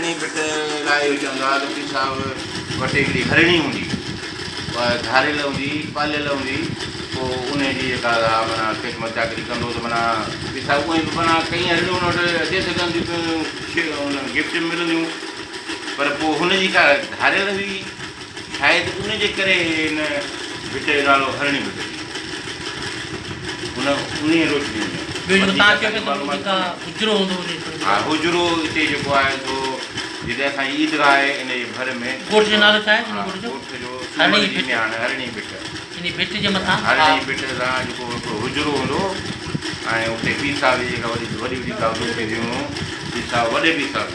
हरणी bit लाइ चवंदा त पेशाब वटे हिकिड़ी हरणी हूंदी, धारियल हूंदी, पालियल हूंदी, पोइ उन जी जेका माना ख़िदमत चाकरी कंदो त माना पेशाब उअं ई माना कई हरणियूं उन वटि अचे सघंदियूं, गिफ्ट मिलंदियूं, पर पोइ हुनजी का धारियल हुई, शायदि उनजे करे हिन बिट जो नालो हरणी बिट, उन रोशनी हा हुजरो हिते जेको आहे सो जिते असांजी ईदगाह आहे इन जे भर में कोट जो नालो छा आहे? हरणी बिट, हरणी बिट सां जेको हिकिड़ो हुजरो हूंदो ऐं उते पीसाब जी जेका वॾी वॾी वॾी दावतूं थींदियूं, पीसाब वॾे पीसाब,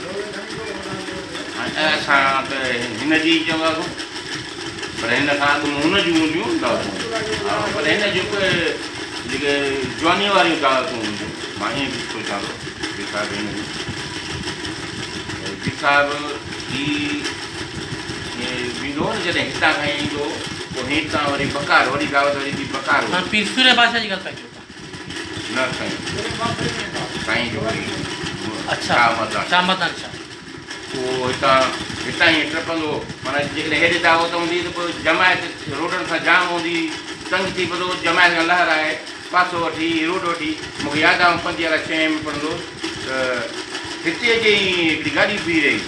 ऐं असां त हिन जी चवंदासीं, पर हिन खां अॻु हुन जूं हूंदियूं दावतूं, हा पर हिन जेके जवानी वारियूं दावतूं हूंदियूं, मां ईअं बि सोचां थो पीसाब हिन जूं पीसाब ही वेंदो न जॾहिं हितां खां ईंदो, पोइ हितां वरी बकार, वरी दावत वरी बि बकार न साईं जो वरी उहो हितां ई टपंदो, माना जेकॾहिं हेॾे दावत हूंदी त पोइ जमायत रोडनि सां जाम हूंदी, तंग थी पवंदो, जमायत खां लहराए पासो वठी रोड वठी, मूंखे यादि आहे 5 या 6 में पढ़ंदो त हिते जे हिकिड़ी गाॾी बीही रही,